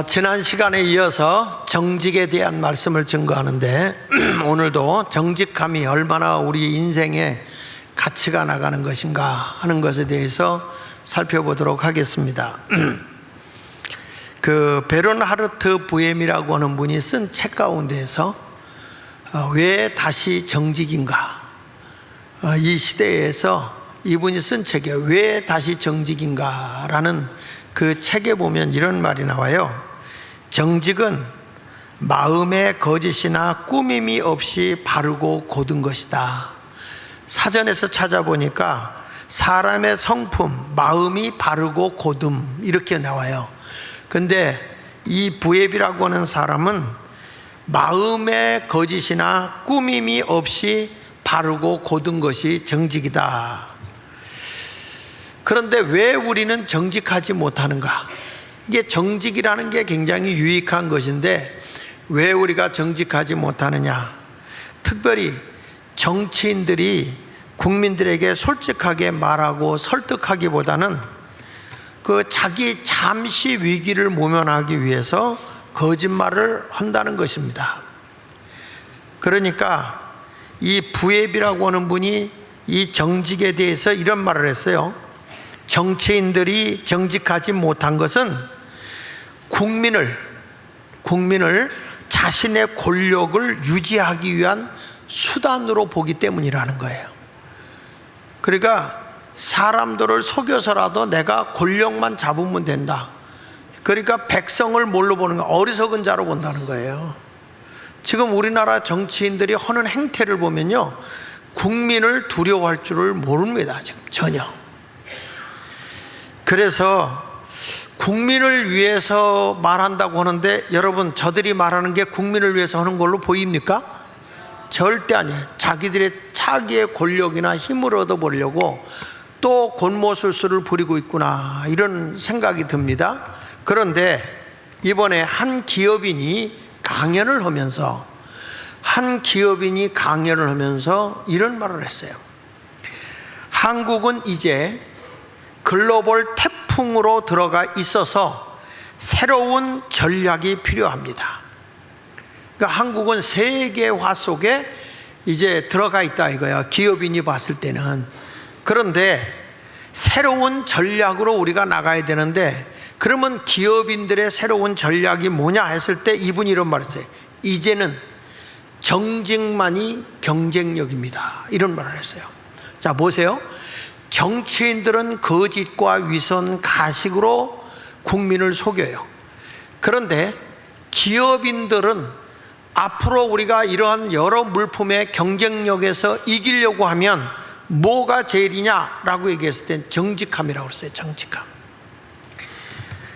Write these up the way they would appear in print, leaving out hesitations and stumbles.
지난 시간에 이어서 정직에 대한 말씀을 증거하는데 오늘도 정직함이 얼마나 우리 인생에 가치가 나가는 것인가 하는 것에 대해서 살펴보도록 하겠습니다. 그 베른하르트 부엠이라고 하는 분이 쓴 책 가운데에서 왜 다시 정직인가, 이 시대에서 이분이 쓴 책에 왜 다시 정직인가 라는 그 책에 보면 이런 말이 나와요. 정직은 마음의 거짓이나 꾸밈이 없이 바르고 곧은 것이다. 사전에서 찾아보니까 사람의 성품, 마음이 바르고 곧음 이렇게 나와요. 근데 이 부앱이라고 하는 사람은 마음의 거짓이나 꾸밈이 없이 바르고 곧은 것이 정직이다. 그런데 왜 우리는 정직하지 못하는가? 이게 정직이라는 게 굉장히 유익한 것인데 왜 우리가 정직하지 못하느냐? 특별히 정치인들이 국민들에게 솔직하게 말하고 설득하기보다는 그 자기 잠시 위기를 모면하기 위해서 거짓말을 한다는 것입니다. 그러니까 이 부앱이라고 하는 분이 이 정직에 대해서 이런 말을 했어요. 정치인들이 정직하지 못한 것은 국민을 자신의 권력을 유지하기 위한 수단으로 보기 때문이라는 거예요. 그러니까 사람들을 속여서라도 내가 권력만 잡으면 된다. 그러니까 백성을 뭘로 보는 거야? 어리석은 자로 본다는 거예요. 지금 우리나라 정치인들이 하는 행태를 보면요, 국민을 두려워할 줄을 모릅니다. 지금 전혀. 그래서 국민을 위해서 말한다고 하는데 여러분, 저들이 말하는 게 국민을 위해서 하는 걸로 보입니까? 절대 아니에요. 자기들의 차기의 권력이나 힘을 얻어보려고 또 곤모술수를 부리고 있구나, 이런 생각이 듭니다. 그런데 이번에 한 기업인이 강연을 하면서 이런 말을 했어요. 한국은 이제 글로벌 태풍으로 들어가 있어서 새로운 전략이 필요합니다. 그러니까 한국은 세계화 속에 이제 들어가 있다 이거야, 기업인이 봤을 때는. 그런데 새로운 전략으로 우리가 나가야 되는데, 그러면 기업인들의 새로운 전략이 뭐냐 했을 때 이분이 이런 말을 했어요. 이제는 정직만이 경쟁력입니다, 이런 말을 했어요. 자, 보세요. 정치인들은 거짓과 위선, 가식으로 국민을 속여요. 그런데 기업인들은 앞으로 우리가 이러한 여러 물품의 경쟁력에서 이기려고 하면 뭐가 제일이냐라고 얘기했을 땐 정직함이라고 했어요. 정직함.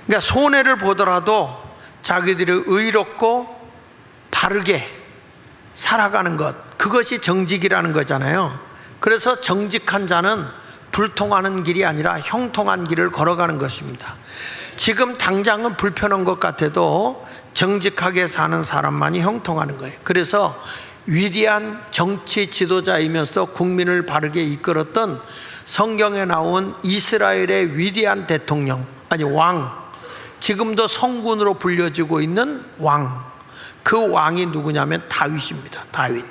그러니까 손해를 보더라도 자기들이 의롭고 바르게 살아가는 것, 그것이 정직이라는 거잖아요. 그래서 정직한 자는 불통하는 길이 아니라 형통한 길을 걸어가는 것입니다. 지금 당장은 불편한 것 같아도 정직하게 사는 사람만이 형통하는 거예요. 그래서 위대한 정치 지도자이면서 국민을 바르게 이끌었던 성경에 나온 이스라엘의 위대한 대통령, 아니 왕, 지금도 성군으로 불려지고 있는 왕, 그 왕이 누구냐면 다윗입니다. 다윗.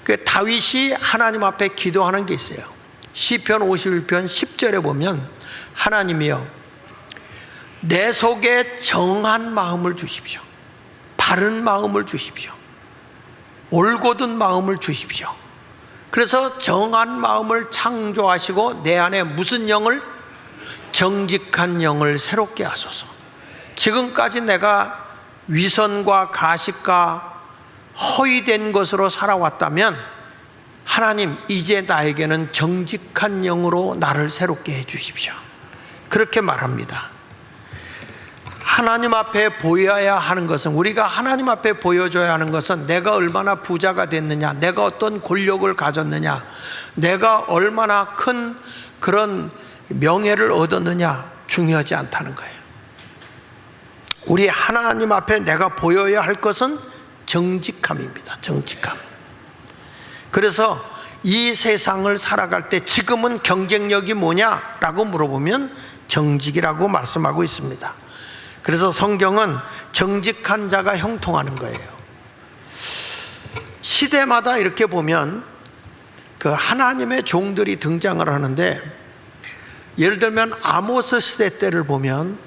그 다윗이 하나님 앞에 기도하는 게 있어요. 시편 51편 10절에 보면 하나님이여, 내 속에 정한 마음을 주십시오. 바른 마음을 주십시오. 올곧은 마음을 주십시오. 그래서 정한 마음을 창조하시고 내 안에 무슨 영을? 정직한 영을 새롭게 하소서. 지금까지 내가 위선과 가식과 허위된 것으로 살아왔다면 하나님, 이제 나에게는 정직한 영으로 나를 새롭게 해 주십시오. 그렇게 말합니다. 하나님 앞에 보여야 하는 것은, 우리가 하나님 앞에 보여줘야 하는 것은 내가 얼마나 부자가 됐느냐, 내가 어떤 권력을 가졌느냐, 내가 얼마나 큰 그런 명예를 얻었느냐 중요하지 않다는 거예요. 우리 하나님 앞에 내가 보여야 할 것은 정직함입니다. 정직함. 그래서 이 세상을 살아갈 때 지금은 경쟁력이 뭐냐라고 물어보면 정직이라고 말씀하고 있습니다. 그래서 성경은 정직한 자가 형통하는 거예요. 시대마다 이렇게 보면 그 하나님의 종들이 등장을 하는데, 예를 들면 아모스 시대 때를 보면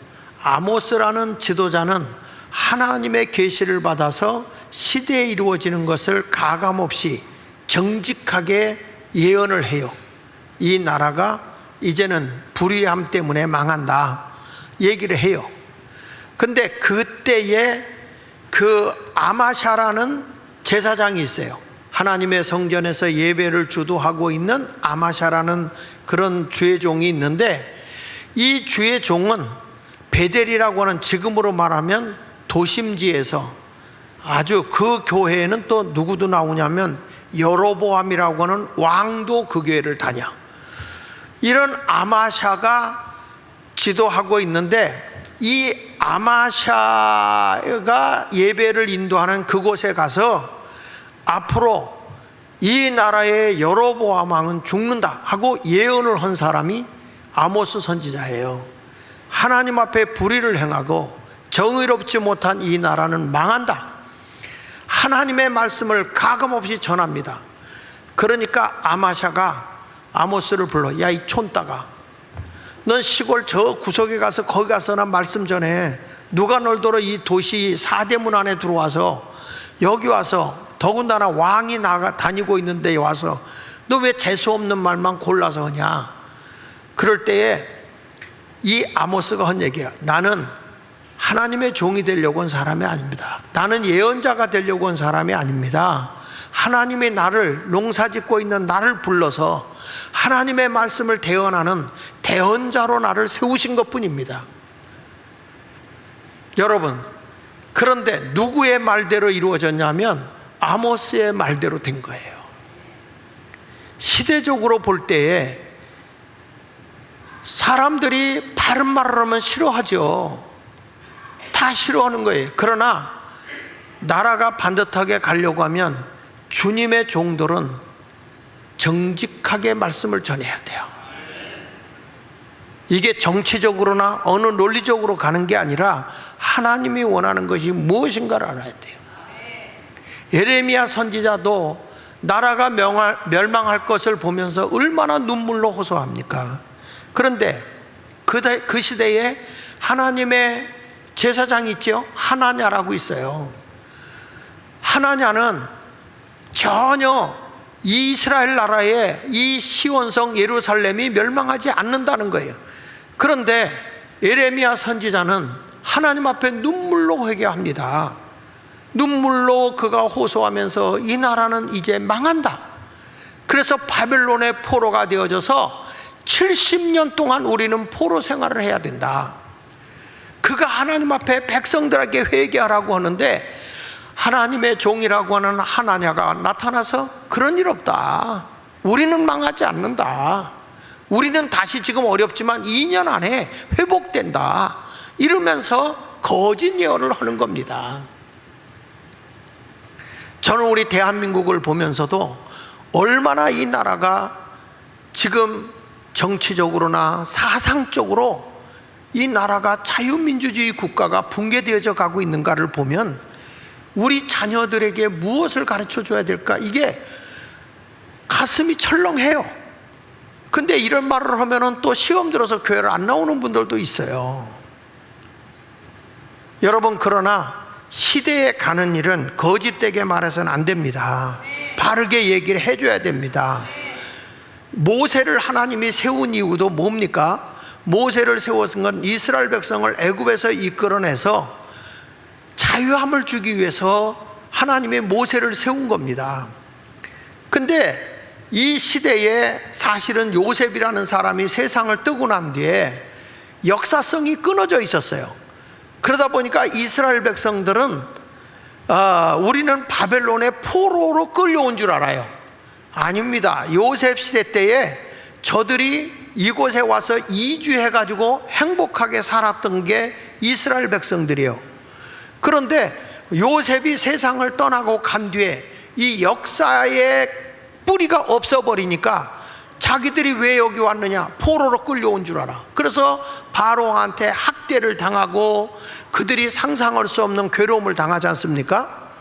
아모스라는 지도자는 하나님의 계시를 받아서 시대에 이루어지는 것을 가감없이 정직하게 예언을 해요. 이 나라가 이제는 불의함 때문에 망한다 얘기를 해요. 근데 그때에 그 아마샤라는 제사장이 있어요. 하나님의 성전에서 예배를 주도하고 있는 아마샤라는 그런 주의 종이 있는데, 이 주의 종은 베델이라고 하는, 지금으로 말하면 도심지에서, 아주 그 교회에는 또 누구도 나오냐면 여로보암이라고 하는 왕도 그 교회를 다녀. 이런 아마샤가 지도하고 있는데, 이 아마샤가 예배를 인도하는 그곳에 가서 앞으로 이 나라의 여로보암 왕은 죽는다 하고 예언을 한 사람이 아모스 선지자예요. 하나님 앞에 불의를 행하고 정의롭지 못한 이 나라는 망한다, 하나님의 말씀을 가감없이 전합니다. 그러니까 아마샤가 아모스를 불러, 야 이 촌따가, 넌 시골 저 구석에 가서 거기 가서나 말씀 전해. 누가 널더러 이 도시 사대문 안에 들어와서 여기 와서, 더군다나 왕이 다니고 있는데 와서 너 왜 재수없는 말만 골라서 하냐. 그럴 때에 이 아모스가 한 얘기야. 나는 하나님의 종이 되려고 한 사람이 아닙니다. 나는 예언자가 되려고 한 사람이 아닙니다. 하나님이 나를, 농사짓고 있는 나를 불러서 하나님의 말씀을 대언하는 대언자로 나를 세우신 것뿐입니다. 여러분, 그런데 누구의 말대로 이루어졌냐면 아모스의 말대로 된 거예요. 시대적으로 볼 때에 사람들이 바른 말을 하면 싫어하죠. 다 싫어하는 거예요. 그러나 나라가 반듯하게 가려고 하면 주님의 종들은 정직하게 말씀을 전해야 돼요. 이게 정치적으로나 어느 논리적으로 가는 게 아니라 하나님이 원하는 것이 무엇인가를 알아야 돼요. 예레미야 선지자도 나라가 멸망할 것을 보면서 얼마나 눈물로 호소합니까? 그런데 그 시대에 하나님의 제사장이 있죠. 하나냐라고 있어요. 하나냐는 전혀 이스라엘 나라의 이 시온성 예루살렘이 멸망하지 않는다는 거예요. 그런데 예레미야 선지자는 하나님 앞에 눈물로 회개합니다. 눈물로 그가 호소하면서 이 나라는 이제 망한다. 그래서 바벨론의 포로가 되어져서 70년 동안 우리는 포로 생활을 해야 된다. 그가 하나님 앞에 백성들에게 회개하라고 하는데, 하나님의 종이라고 하는 하나냐가 나타나서 그런 일 없다, 우리는 망하지 않는다, 우리는 다시 지금 어렵지만 2년 안에 회복된다, 이러면서 거짓 예언을 하는 겁니다. 저는 우리 대한민국을 보면서도 얼마나 이 나라가 지금 정치적으로나 사상적으로 이 나라가 자유민주주의 국가가 붕괴되어져 가고 있는가를 보면 우리 자녀들에게 무엇을 가르쳐 줘야 될까, 이게 가슴이 철렁해요. 근데 이런 말을 하면은 또 시험 들어서 교회를 안 나오는 분들도 있어요. 여러분, 그러나 시대에 가는 일은 거짓되게 말해서는 안 됩니다. 바르게 얘기를 해줘야 됩니다. 모세를 하나님이 세운 이유도 뭡니까? 모세를 세웠은 건 이스라엘 백성을 애굽에서 이끌어내서 자유함을 주기 위해서 하나님의 모세를 세운 겁니다. 근데 이 시대에 사실은 요셉이라는 사람이 세상을 뜨고 난 뒤에 역사성이 끊어져 있었어요. 그러다 보니까 이스라엘 백성들은 우리는 바벨론의 포로로 끌려온 줄 알아요. 아닙니다. 요셉 시대 때에 저들이 이곳에 와서 이주해가지고 행복하게 살았던 게 이스라엘 백성들이에요. 그런데 요셉이 세상을 떠나고 간 뒤에 이 역사의 뿌리가 없어버리니까 자기들이 왜 여기 왔느냐? 포로로 끌려온 줄 알아. 그래서 바로한테 학대를 당하고 그들이 상상할 수 없는 괴로움을 당하지 않습니까?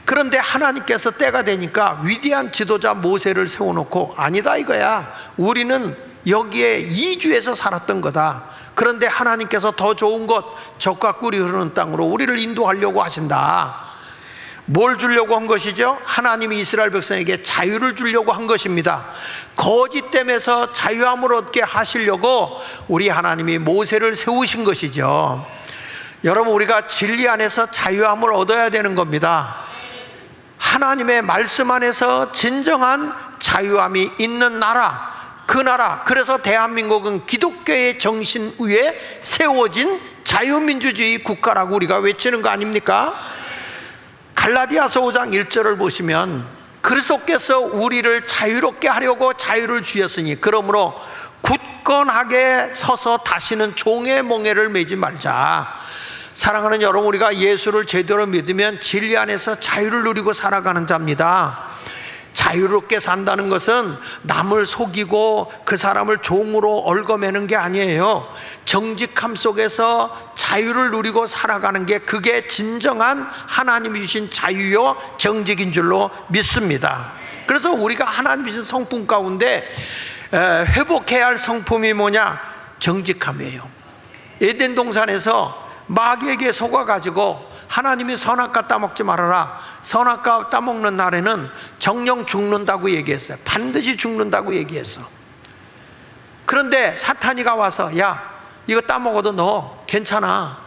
그런데 하나님께서 때가 되니까 위대한 지도자 모세를 세워놓고, 아니다 이거야, 우리는 여기에 이주해서 살았던 거다. 그런데 하나님께서 더 좋은 것, 젖과 꿀이 흐르는 땅으로 우리를 인도하려고 하신다. 뭘 주려고 한 것이죠? 하나님이 이스라엘 백성에게 자유를 주려고 한 것입니다. 거짓됨에서 자유함을 얻게 하시려고 우리 하나님이 모세를 세우신 것이죠. 여러분, 우리가 진리 안에서 자유함을 얻어야 되는 겁니다. 하나님의 말씀 안에서 진정한 자유함이 있는 나라, 그 나라, 그래서 대한민국은 기독교의 정신 위에 세워진 자유민주주의 국가라고 우리가 외치는 거 아닙니까? 갈라디아서 5장 1절을 보시면 그리스도께서 우리를 자유롭게 하려고 자유를 주셨으니 그러므로 굳건하게 서서 다시는 종의 몽해를 매지 말자. 사랑하는 여러분, 우리가 예수를 제대로 믿으면 진리 안에서 자유를 누리고 살아가는 자입니다. 자유롭게 산다는 것은 남을 속이고 그 사람을 종으로 얽어매는 게 아니에요. 정직함 속에서 자유를 누리고 살아가는 게, 그게 진정한 하나님이 주신 자유요 정직인 줄로 믿습니다. 그래서 우리가 하나님이 주신 성품 가운데 회복해야 할 성품이 뭐냐? 정직함이에요. 에덴 동산에서 마귀에게 속아가지고 하나님이 선악과 따먹지 말아라, 선악과 따먹는 날에는 정령 죽는다고 얘기했어요. 반드시 죽는다고 얘기했어. 그런데 사탄이가 와서, 야, 이거 따먹어도 너 괜찮아,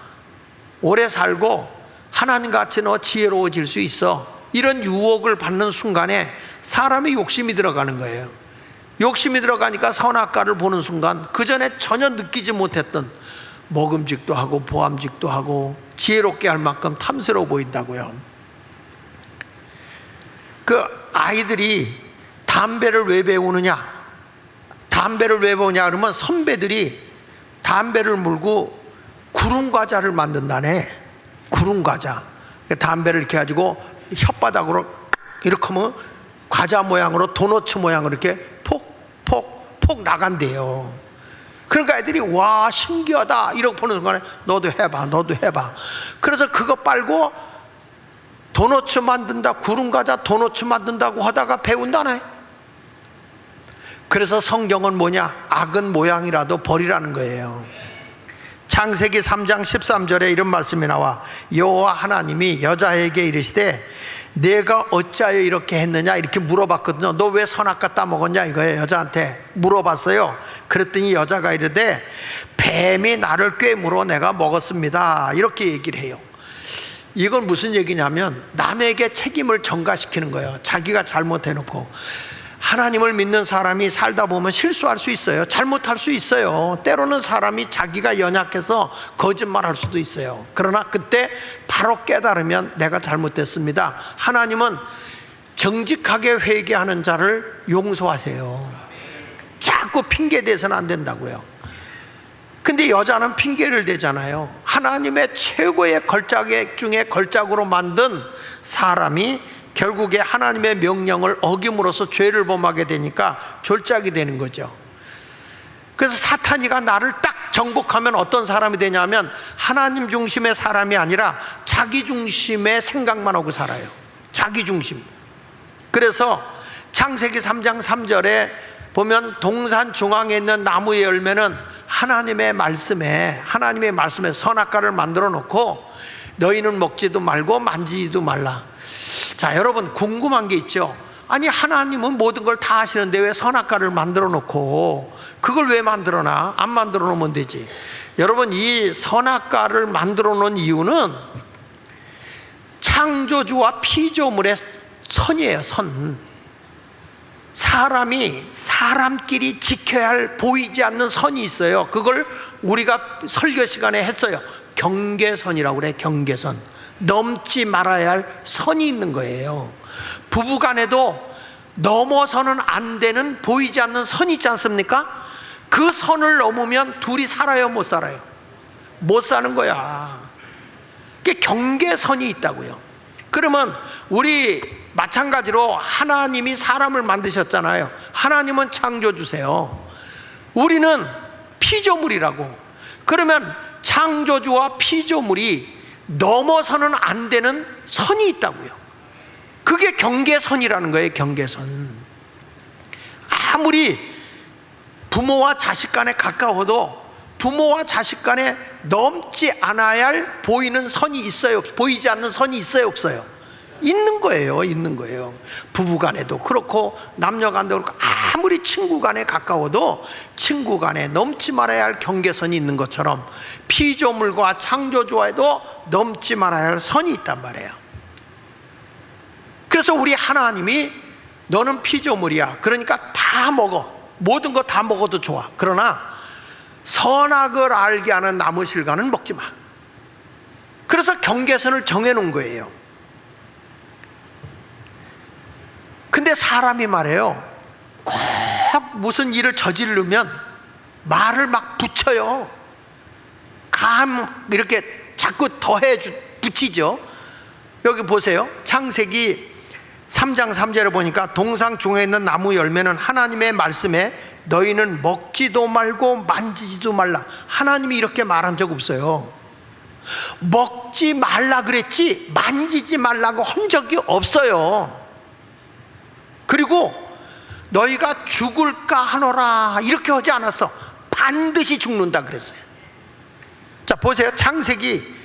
오래 살고 하나님같이 너 지혜로워질 수 있어, 이런 유혹을 받는 순간에 사람의 욕심이 들어가는 거예요. 욕심이 들어가니까 선악과를 보는 순간 그 전에 전혀 느끼지 못했던 먹음직도 하고 보암직도 하고 지혜롭게 할 만큼 탐스러워 보인다고요. 그 아이들이 담배를 왜 배우느냐? 담배를 왜 배우냐 그러면 선배들이 담배를 물고 구름과자를 만든다네. 구름과자. 담배를 이렇게 가지고 혓바닥으로 이렇게 하면 과자 모양으로, 도너츠 모양으로 이렇게 폭 나간대요. 그러니까 애들이 와 신기하다 이러고 보는 순간에 너도 해봐, 너도 해봐. 그래서 그거 빨고 도너츠 만든다, 구름과자 도너츠 만든다고 하다가 배운다네. 그래서 성경은 뭐냐? 악은 모양이라도 버리라는 거예요. 창세기 3장 13절에 이런 말씀이 나와, 여호와 하나님이 여자에게 이르시되 내가 어찌하여 이렇게 했느냐 이렇게 물어봤거든요. 너 왜 선악과 따먹었냐 이거예요. 여자한테 물어봤어요. 그랬더니 여자가 이르되 뱀이 나를 꿰물어 내가 먹었습니다 이렇게 얘기를 해요. 이건 무슨 얘기냐면 남에게 책임을 전가시키는 거예요. 자기가 잘못해놓고. 하나님을 믿는 사람이 살다 보면 실수할 수 있어요. 잘못할 수 있어요. 때로는 사람이 자기가 연약해서 거짓말할 수도 있어요. 그러나 그때 바로 깨달으면 내가 잘못됐습니다. 하나님은 정직하게 회개하는 자를 용서하세요. 자꾸 핑계 대서는 안 된다고요. 근데 여자는 핑계를 대잖아요. 하나님의 최고의 걸작 중에 걸작으로 만든 사람이 결국에 하나님의 명령을 어김으로써 죄를 범하게 되니까 졸작이 되는 거죠. 그래서 사탄이가 나를 딱 정복하면 어떤 사람이 되냐면 하나님 중심의 사람이 아니라 자기 중심의 생각만 하고 살아요. 자기 중심. 그래서 창세기 3장 3절에 보면 동산 중앙에 있는 나무의 열매는 하나님의 말씀에 선악과를 만들어 놓고 너희는 먹지도 말고 만지지도 말라. 자, 여러분 궁금한 게 있죠. 아니 하나님은 모든 걸 다 하시는데 왜 선악과를 만들어 놓고 그걸 왜 만들어놔? 안 만들어 놓으면 되지. 여러분, 이 선악과를 만들어 놓은 이유는 창조주와 피조물의 선이에요. 선. 사람끼리 지켜야 할 보이지 않는 선이 있어요. 그걸 우리가 설교 시간에 했어요. 경계선이라고 그래. 경계선. 넘지 말아야 할 선이 있는 거예요. 부부간에도 넘어서는 안 되는 보이지 않는 선이 있지 않습니까? 그 선을 넘으면 둘이 살아요, 못 살아요? 못 사는 거야. 그게 경계선이 있다고요. 그러면 우리 마찬가지로 하나님이 사람을 만드셨잖아요. 하나님은 창조주세요. 우리는 피조물이라고. 그러면 창조주와 피조물이 넘어서는 안 되는 선이 있다고요. 그게 경계선이라는 거예요. 경계선. 아무리 부모와 자식 간에 가까워도 부모와 자식 간에 넘지 않아야 할 보이는 선이 있어요? 보이지 않는 선이 있어요? 없어요? 있는 거예요. 있는 거예요. 부부 간에도 그렇고 남녀 간도 그렇고 아무리 친구 간에 가까워도 친구 간에 넘지 말아야 할 경계선이 있는 것처럼 피조물과 창조주와도 넘지 말아야 할 선이 있단 말이에요. 그래서 우리 하나님이 너는 피조물이야. 그러니까 다 먹어. 모든 거 다 먹어도 좋아. 그러나 선악을 알게 하는 나무 실과는 먹지 마. 그래서 경계선을 정해놓은 거예요. 근데 사람이 말해요, 꼭 무슨 일을 저지르면 말을 막 붙여요. 이렇게 자꾸 붙이죠. 여기 보세요. 창세기 3장 3절에 보니까 동상 중에 있는 나무 열매는 하나님의 말씀에 너희는 먹지도 말고 만지지도 말라. 하나님이 이렇게 말한 적 없어요. 먹지 말라 그랬지 만지지 말라고 한 적이 없어요. 그리고 너희가 죽을까 하노라 이렇게 하지 않았어. 반드시 죽는다 그랬어요. 자 보세요. 창세기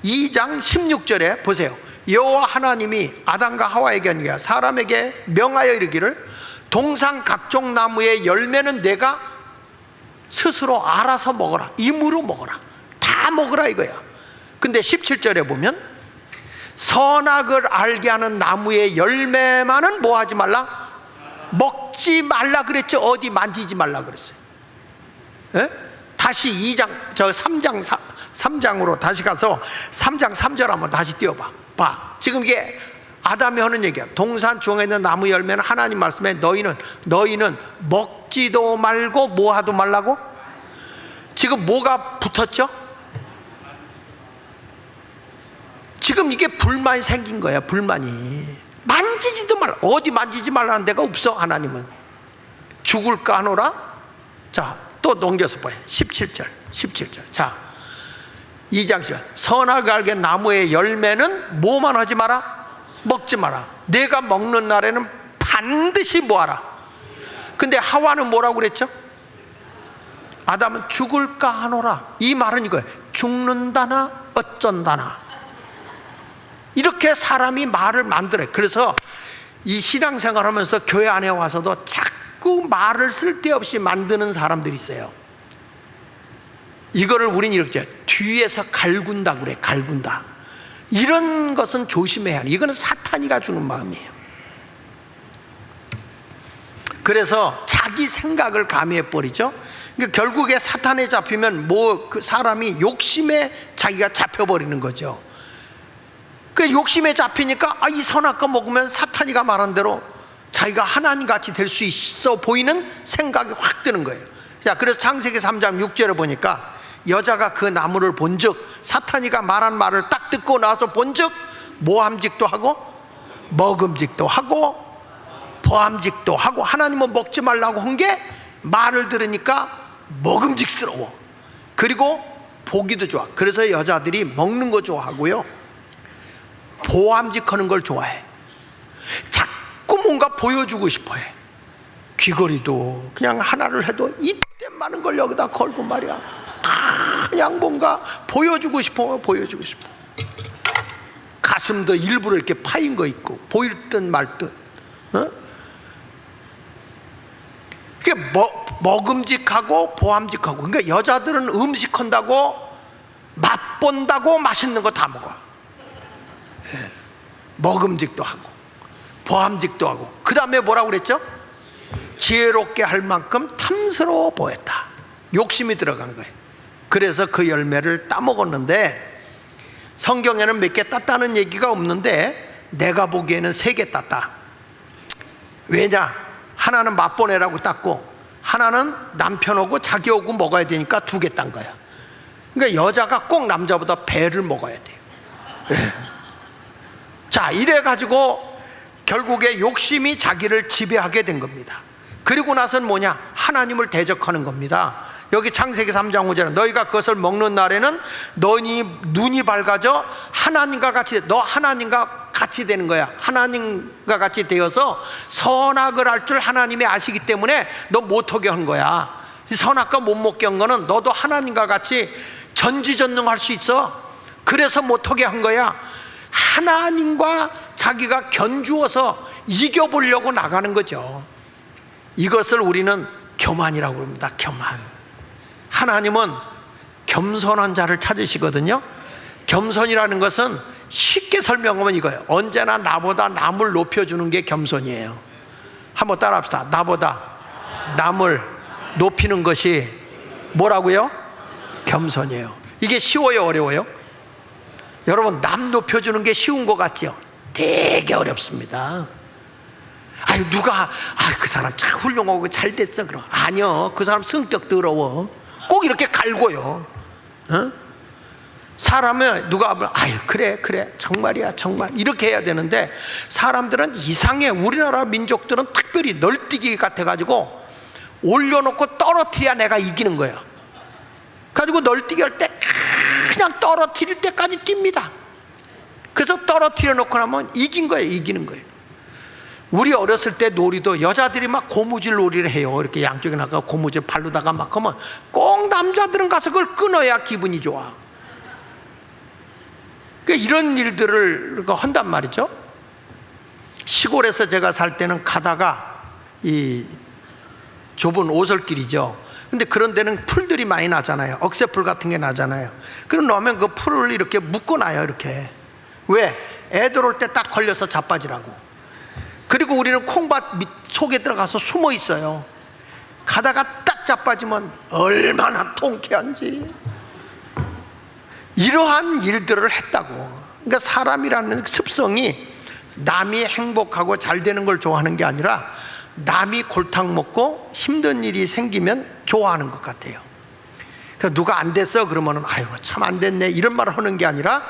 2장 16절에 보세요. 여호와 하나님이 아담과 하와에게 사람에게 명하여 이르기를 동상 각종 나무의 열매는 내가 스스로 알아서 먹어라. 임으로 먹어라. 다 먹으라 이거야. 근데 17절에 보면 선악을 알게 하는 나무의 열매만은 뭐 하지 말라? 먹지 말라 그랬죠. 어디 만지지 말라 그랬어요. 에? 다시 3장으로 다시 가서 3장 3절 한번 다시 띄워봐. 지금 이게 아담이 하는 얘기야. 동산 중에 있는 나무 열매는 하나님 말씀에 너희는 먹지도 말고 뭐 하도 말라고? 지금 뭐가 붙었죠? 지금 이게 불만이 생긴 거야. 불만이. 만지지도 말라. 어디 만지지 말라는 데가 없어. 하나님은 죽을까 하노라. 자, 또 넘겨서 봐요. 17절. 자, 2장 10절. 선악을 알게 나무의 열매는 뭐만 하지 마라? 먹지 마라. 내가 먹는 날에는 반드시 뭐하라? 근데 하와는 뭐라고 그랬죠? 아담은 죽을까 하노라. 이 말은 이거예요. 죽는다나 어쩐다나. 이렇게 사람이 말을 만들어요. 그래서 이 신앙생활 하면서 교회 안에 와서도 자꾸 말을 쓸데없이 만드는 사람들이 있어요. 이거를 우리는 이렇게 뒤에서 갈군다 그래. 갈군다. 이런 것은 조심해야 해. 이거는 사탄이가 주는 마음이에요. 그래서 자기 생각을 가미해버리죠. 그러니까 결국에 사탄에 잡히면 그 사람이 욕심에 자기가 잡혀버리는 거죠. 그 욕심에 잡히니까 이 선악과 먹으면 사탄이가 말한 대로 자기가 하나님같이 될 수 있어 보이는 생각이 확 드는 거예요. 자, 그래서 창세기 3장 6절에 보니까 여자가 그 나무를 본즉 사탄이가 말한 말을 딱 듣고 나서 본즉 모함직도 하고 먹음직도 하고 보함직도 하고. 하나님은 먹지 말라고 한 게 말을 들으니까 먹음직스러워. 그리고 보기도 좋아. 그래서 여자들이 먹는 거 좋아하고요, 보함직하는 걸 좋아해. 자꾸 뭔가 보여주고 싶어해. 귀걸이도 그냥 하나를 해도 이때 많은 걸 여기다 걸고 말이야. 그냥 뭔가 보여주고 싶어. 가슴도 일부러 이렇게 파인 거 있고 보일 듯 말 듯. 그게 먹음직하고 보함직하고. 그러니까 여자들은 음식한다고 맛본다고 맛있는 거 다 먹어. 먹음직도 하고 보함직도 하고. 그 다음에 뭐라고 그랬죠? 지혜롭게 할 만큼 탐스러워 보였다. 욕심이 들어간 거예요. 그래서 그 열매를 따먹었는데 성경에는 몇 개 땄다는 얘기가 없는데 내가 보기에는 3개 땄다. 왜냐? 하나는 맛보내라고 땄고 하나는 남편하고 자기하고 먹어야 되니까 2개 딴 거야. 그러니까 여자가 꼭 남자보다 배를 먹어야 돼요. 자, 이래가지고 결국에 욕심이 자기를 지배하게 된 겁니다. 그리고 나서는 뭐냐? 하나님을 대적하는 겁니다. 여기 창세기 3장 5절에 너희가 그것을 먹는 날에는 너희 눈이 밝아져 하나님과 같이, 너 하나님과 같이 되는 거야. 하나님과 같이 되어서 선악을 알 줄 하나님이 아시기 때문에 너 못하게 한 거야. 선악과 못 먹게 한 거는 너도 하나님과 같이 전지전능할 수 있어. 그래서 못하게 한 거야. 하나님과 자기가 견주어서 이겨보려고 나가는 거죠. 이것을 우리는 교만이라고 합니다. 교만. 하나님은 겸손한 자를 찾으시거든요. 겸손이라는 것은 쉽게 설명하면 이거예요. 언제나 나보다 남을 높여주는 게 겸손이에요. 한번 따라합시다. 나보다 남을 높이는 것이 뭐라고요? 겸손이에요. 이게 쉬워요, 어려워요? 여러분, 남 높여주는 게 쉬운 것 같죠? 되게 어렵습니다. 아유, 누가 그 사람 참 훌륭하고 잘 됐어 그럼. 아니요, 그 사람 성격 더러워. 꼭 이렇게 갈고요. 어? 사람은 누가 하면 아유 그래 정말이야 정말 이렇게 해야 되는데, 사람들은 이상해. 우리나라 민족들은 특별히 널뛰기 같아가지고 올려놓고 떨어뜨려야 내가 이기는 거예요. 가지고 널뛰기 할 때 그냥 떨어뜨릴 때까지 뜁니다. 그래서 떨어뜨려 놓고 나면 이긴 거예요. 이기는 거예요. 우리 어렸을 때 놀이도 여자들이 막 고무줄 놀이를 해요. 이렇게 양쪽에 나가 고무줄 발로다가 막 하면 꼭 남자들은 가서 그걸 끊어야 기분이 좋아. 그러니까 이런 일들을 한단 말이죠. 시골에서 제가 살 때는 가다가 이 좁은 오솔길이죠. 근데 그런 데는 풀들이 많이 나잖아요. 억새풀 같은 게 나잖아요. 그럼 놓으면 그 풀을 이렇게 묶어놔요. 이렇게. 왜? 애들 올 때 딱 걸려서 자빠지라고. 그리고 우리는 콩밭 밑 속에 들어가서 숨어 있어요. 가다가 딱 자빠지면 얼마나 통쾌한지. 이러한 일들을 했다고. 그러니까 사람이라는 습성이 남이 행복하고 잘 되는 걸 좋아하는 게 아니라 남이 골탕 먹고 힘든 일이 생기면 좋아하는 것 같아요. 그러니까 누가 안 됐어 그러면은 아유 참 안 됐네 이런 말을 하는 게 아니라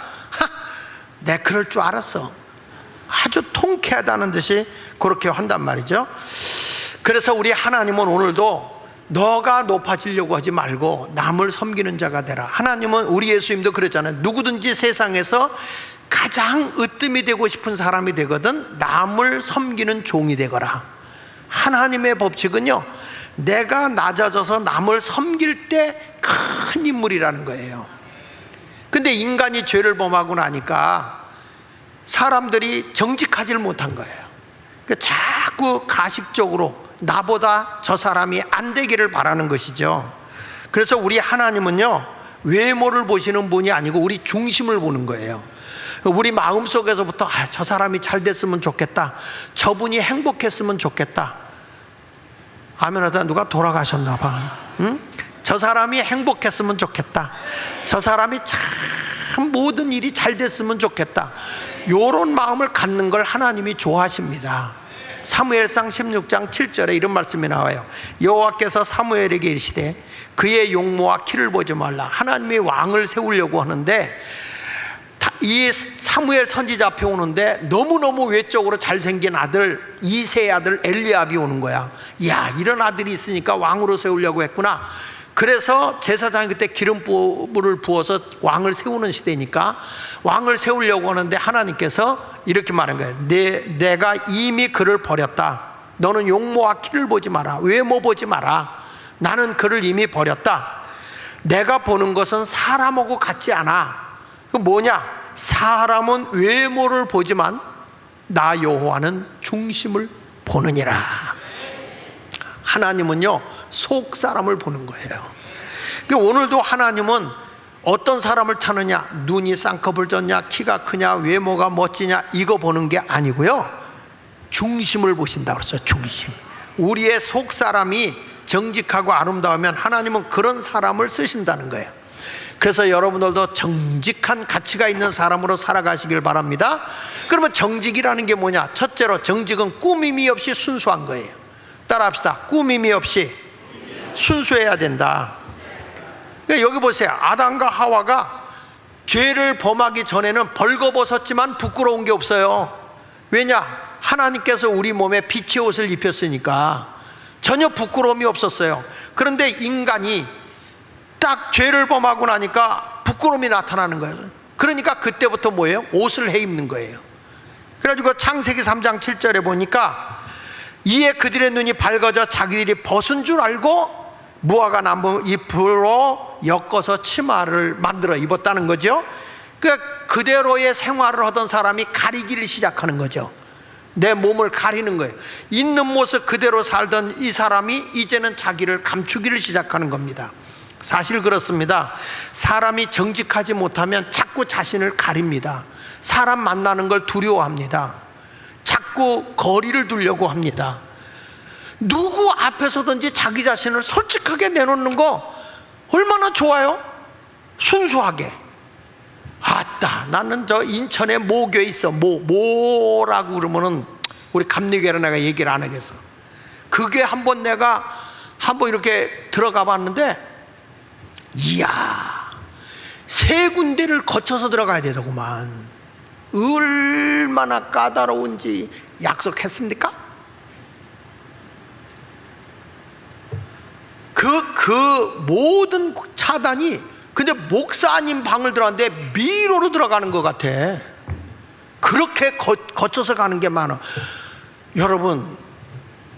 내 그럴 줄 알았어. 아주 통쾌하다는 듯이 그렇게 한단 말이죠. 그래서 우리 하나님은 오늘도 너가 높아지려고 하지 말고 남을 섬기는 자가 되라. 하나님은 우리 예수님도 그랬잖아요. 누구든지 세상에서 가장 으뜸이 되고 싶은 사람이 되거든 남을 섬기는 종이 되거라. 하나님의 법칙은요, 내가 낮아져서 남을 섬길 때 큰 인물이라는 거예요. 근데 인간이 죄를 범하고 나니까 사람들이 정직하지를 못한 거예요. 그러니까 자꾸 가식적으로 나보다 저 사람이 안 되기를 바라는 것이죠. 그래서 우리 하나님은요, 외모를 보시는 분이 아니고 우리 중심을 보는 거예요. 우리 마음속에서부터 저 사람이 잘 됐으면 좋겠다, 저분이 행복했으면 좋겠다. 아멘 하다. 누가 돌아가셨나 봐. 응? 저 사람이 행복했으면 좋겠다, 저 사람이 참 모든 일이 잘 됐으면 좋겠다. 요런 마음을 갖는 걸 하나님이 좋아하십니다. 사무엘상 16장 7절에 이런 말씀이 나와요. 여호와께서 사무엘에게 이르시되 그의 용모와 키를 보지 말라. 하나님이 왕을 세우려고 하는데 이 사무엘 선지자 앞에 오는데 너무너무 외적으로 잘생긴 아들, 이세의 아들 엘리압이 오는 거야. 이야, 이런 아들이 있으니까 왕으로 세우려고 했구나. 그래서 제사장이 그때 기름불을 부어서 왕을 세우는 시대니까 왕을 세우려고 하는데 하나님께서 이렇게 말한 거예요. 내가 이미 그를 버렸다. 너는 용모와 키를 보지 마라, 외모 보지 마라. 나는 그를 이미 버렸다. 내가 보는 것은 사람하고 같지 않아. 그 뭐냐? 사람은 외모를 보지만 나 여호와는 중심을 보느니라. 하나님은요, 속 사람을 보는 거예요. 오늘도 하나님은 어떤 사람을 찾느냐, 눈이 쌍꺼풀 졌냐, 키가 크냐, 외모가 멋지냐, 이거 보는 게 아니고요, 중심을 보신다고 그랬어요. 중심. 우리의 속 사람이 정직하고 아름다우면 하나님은 그런 사람을 쓰신다는 거예요. 그래서 여러분들도 정직한 가치가 있는 사람으로 살아가시길 바랍니다. 그러면 정직이라는 게 뭐냐? 첫째로 정직은 꾸밈이 없이 순수한 거예요. 따라합시다. 꾸밈이 없이 순수해야 된다. 그러니까 여기 보세요. 아담과 하와가 죄를 범하기 전에는 벌거벗었지만 부끄러운 게 없어요. 왜냐? 하나님께서 우리 몸에 빛의 옷을 입혔으니까 전혀 부끄러움이 없었어요. 그런데 인간이 딱 죄를 범하고 나니까 부끄러움이 나타나는 거예요. 그러니까 그때부터 뭐예요? 옷을 해입는 거예요. 그래가지고 창세기 3장 7절에 보니까 이에 그들의 눈이 밝아져 자기들이 벗은 줄 알고 무화과 나무 잎으로 엮어서 치마를 만들어 입었다는 거죠. 그러니까 그대로의 생활을 하던 사람이 가리기를 시작하는 거죠. 내 몸을 가리는 거예요. 있는 모습 그대로 살던 이 사람이 이제는 자기를 감추기를 시작하는 겁니다. 사실 그렇습니다. 사람이 정직하지 못하면 자꾸 자신을 가립니다. 사람 만나는 걸 두려워합니다. 자꾸 거리를 두려고 합니다. 누구 앞에서든지 자기 자신을 솔직하게 내놓는 거 얼마나 좋아요? 순수하게. 아따, 나는 저 인천에 모교에 있어. 뭐라고 그러면은 우리 감리교회는 내가 얘기를 안 하겠어. 그게 한번 내가 한번 이렇게 들어가 봤는데, 이야, 3군데를 거쳐서 들어가야 되더구만. 얼마나 까다로운지. 약속했습니까? 그 모든 차단이, 근데 목사님 방을 들어갔는데 미로로 들어가는 것 같아. 그렇게 거쳐서 가는 게 많아. 여러분,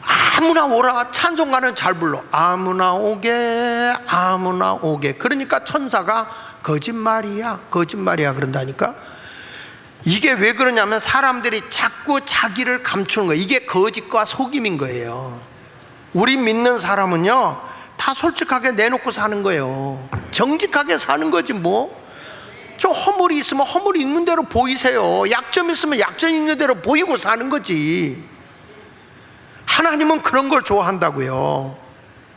아무나 오라. 찬송가는 잘 불러. 아무나 오게, 아무나 오게. 그러니까 천사가 거짓말이야, 거짓말이야 그런다니까. 이게 왜 그러냐면 사람들이 자꾸 자기를 감추는 거예요. 이게 거짓과 속임인 거예요. 우리 믿는 사람은요, 다 솔직하게 내놓고 사는 거예요. 정직하게 사는 거지 뭐. 저 허물이 있으면 허물이 있는 대로 보이세요. 약점 있으면 약점 있는 대로 보이고 사는 거지. 하나님은 그런 걸 좋아한다고요.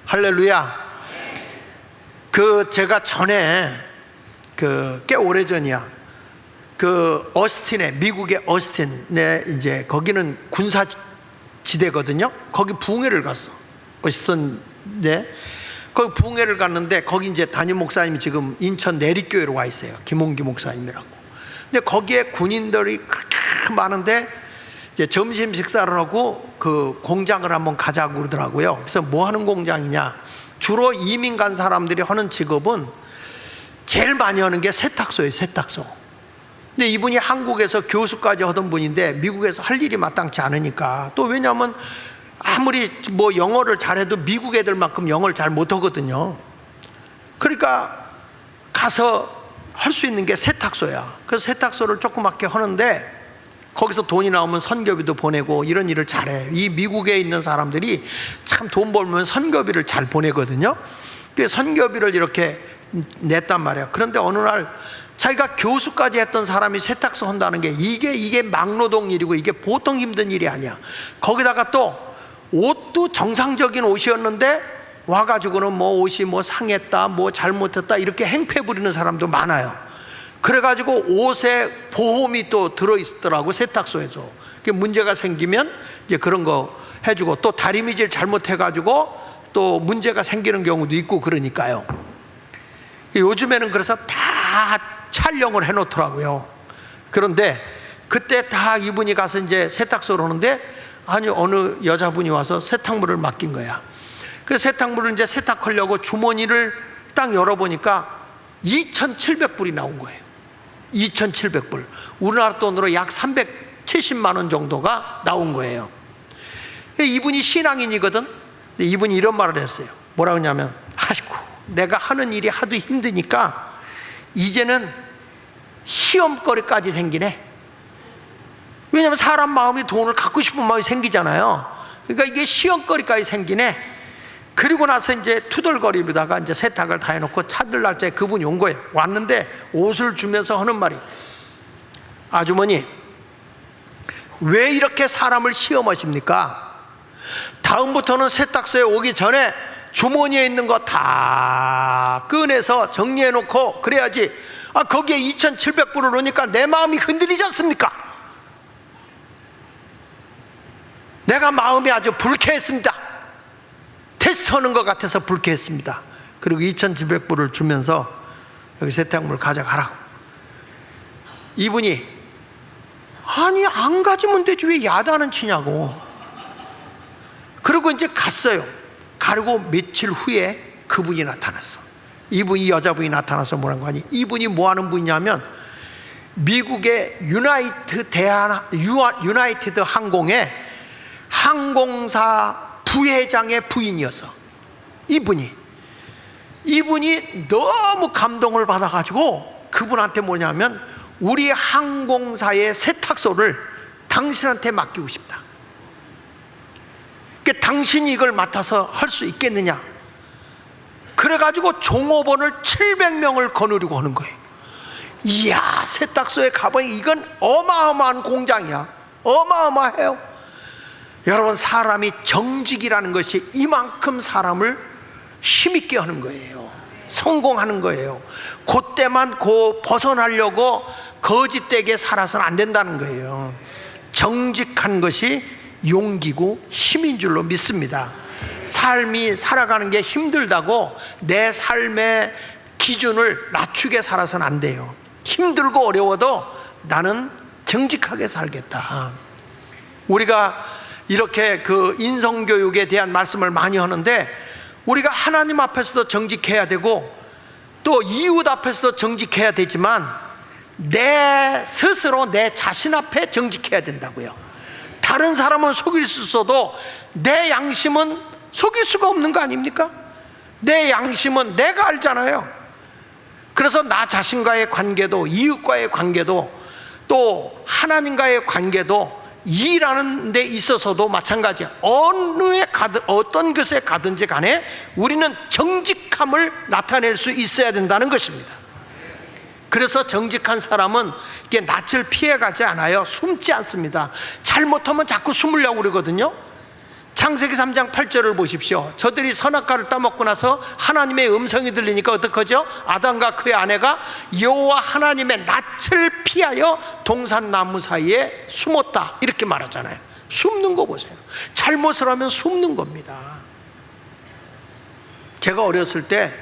할렐루야. 제가 전에 꽤 오래전이야. 어스틴에, 미국의 어스틴에, 이제 거기는 군사 지대거든요. 거기 부흥회를 갔어. 어스틴에. 거기 부흥회를 갔는데, 거기 이제 담임 목사님이 지금 인천 내립교회로 와 있어요. 김홍기 목사님이라고. 근데 거기에 군인들이 그렇게 많은데, 이제 점심 식사를 하고 그 공장을 한번 가자고 그러더라고요. 그래서 뭐 하는 공장이냐? 주로 이민 간 사람들이 하는 직업은 제일 많이 하는 게 세탁소예요, 세탁소. 근데 이분이 한국에서 교수까지 하던 분인데 미국에서 할 일이 마땅치 않으니까, 또 왜냐하면 아무리 뭐 영어를 잘해도 미국 애들만큼 영어를 잘 못하거든요. 그러니까 가서 할 수 있는 게 세탁소야. 그래서 세탁소를 조그맣게 하는데 거기서 돈이 나오면 선교비도 보내고 이런 일을 잘해. 이 미국에 있는 사람들이 참 돈 벌면 선교비를 잘 보내거든요. 그래서 선교비를 이렇게 냈단 말이야. 그런데 어느 날 자기가 교수까지 했던 사람이 세탁소 한다는 게 이게 막노동 일이고 이게 보통 힘든 일이 아니야. 거기다가 또 옷도 정상적인 옷이었는데 와가지고는 뭐 옷이 뭐 상했다, 뭐 잘못했다 이렇게 행패 부리는 사람도 많아요. 그래가지고 옷에 보험이 또 들어있더라고, 세탁소에서. 문제가 생기면 이제 그런 거 해주고, 또 다리미질 잘못해가지고 또 문제가 생기는 경우도 있고 그러니까요. 요즘에는 그래서 다 촬영을 해놓더라고요. 그런데 그때 다 이분이 가서 이제 세탁소를 오는데, 아니 어느 여자분이 와서 세탁물을 맡긴 거야. 그 세탁물을 이제 세탁하려고 주머니를 딱 열어보니까 2,700불이 나온 거예요. 2,700불. 우리나라 돈으로 약 370만 원 정도가 나온 거예요. 이분이 신앙인이거든. 근데 이분이 이런 말을 했어요. 뭐라고 하냐면, 아이고, 내가 하는 일이 하도 힘드니까 이제는 시험거리까지 생기네. 왜냐하면 사람 마음이 돈을 갖고 싶은 마음이 생기잖아요. 그러니까 이게 시험거리까지 생기네. 그리고 나서 이제 투덜거리다가 이제 세탁을 다 해놓고 찾을 날짜에 그분이 온 거예요. 왔는데 옷을 주면서 하는 말이, 아주머니, 왜 이렇게 사람을 시험하십니까? 다음부터는 세탁소에 오기 전에 주머니에 있는 거 다 꺼내서 정리해놓고 그래야지. 거기에 2,700불을 넣으니까 내 마음이 흔들리지 않습니까? 내가 마음이 아주 불쾌했습니다. 테스트하는 것 같아서 불쾌했습니다. 그리고 2,700불을 주면서 여기 세탁물 가져가라고. 이분이 아니 안 가지면 되지 왜 야단은 치냐고. 그리고 이제 갔어요. 가르고 며칠 후에 그분이 나타났어. 이분이 여자분이 나타나서 뭐라는 거 아니? 이분이 뭐 하는 분이냐면 미국의 유나이티드 항공의 항공사 부회장의 부인이었어. 이분이 너무 감동을 받아가지고 그분한테 뭐냐면 우리 항공사의 세탁소를 당신한테 맡기고 싶다. 그러니까 당신이 이걸 맡아서 할 수 있겠느냐. 그래가지고 종업원을 700명을 거느리고 하는 거예요. 이야, 세탁소에 가보니 이건 어마어마한 공장이야. 어마어마해요. 여러분, 사람이 정직이라는 것이 이만큼 사람을 힘있게 하는 거예요. 성공하는 거예요. 그때만 벗어나려고 거짓되게 살아서는 안 된다는 거예요. 정직한 것이 용기고 힘인 줄로 믿습니다. 삶이 살아가는 게 힘들다고 내 삶의 기준을 낮추게 살아서는 안 돼요. 힘들고 어려워도 나는 정직하게 살겠다. 우리가 이렇게 그 인성교육에 대한 말씀을 많이 하는데 우리가 하나님 앞에서도 정직해야 되고 또 이웃 앞에서도 정직해야 되지만 내 스스로 내 자신 앞에 정직해야 된다고요. 다른 사람은 속일 수 있어도 내 양심은 속일 수가 없는 거 아닙니까? 내 양심은 내가 알잖아요. 그래서 나 자신과의 관계도 이웃과의 관계도 또 하나님과의 관계도 일하는 데 있어서도 마찬가지야. 어떤 것에 가든지 간에 우리는 정직함을 나타낼 수 있어야 된다는 것입니다. 그래서 정직한 사람은 이게 낯을 피해가지 않아요. 숨지 않습니다. 잘못하면 자꾸 숨으려고 그러거든요. 창세기 3장 8절을 보십시오. 저들이 선악과를 따먹고 나서 하나님의 음성이 들리니까 어떡하죠? 아담과 그의 아내가 여호와 하나님의 낯을 피하여 동산나무 사이에 숨었다, 이렇게 말하잖아요. 숨는 거 보세요. 잘못을 하면 숨는 겁니다. 제가 어렸을 때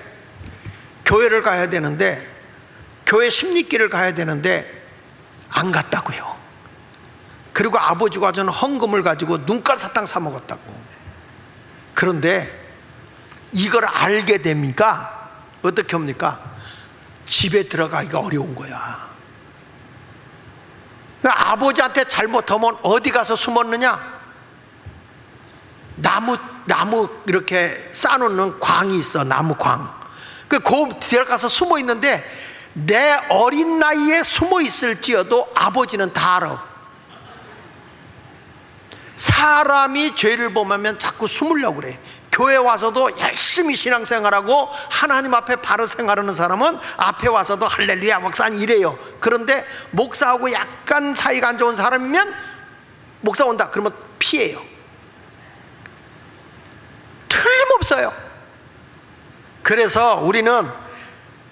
교회를 가야 되는데, 교회 심리기를 가야 되는데 안 갔다고요. 그리고 아버지가 저는 헌금을 가지고 눈깔 사탕 사 먹었다고. 그런데 이걸 알게 됩니까? 어떻게 합니까? 집에 들어가기가 어려운 거야. 그러니까 아버지한테 잘못하면 어디 가서 숨었느냐? 나무 이렇게 쌓아놓는 광이 있어. 나무 광. 그 들어가서 숨어 있는데 내 어린 나이에 숨어 있을지어도 아버지는 다 알아. 사람이 죄를 범하면 자꾸 숨으려고 그래. 교회 와서도 열심히 신앙생활하고 하나님 앞에 바로 생활하는 사람은 앞에 와서도 할렐루야 목사는 이래요. 그런데 목사하고 약간 사이가 안 좋은 사람이면 목사 온다 그러면 피해요. 틀림없어요. 그래서 우리는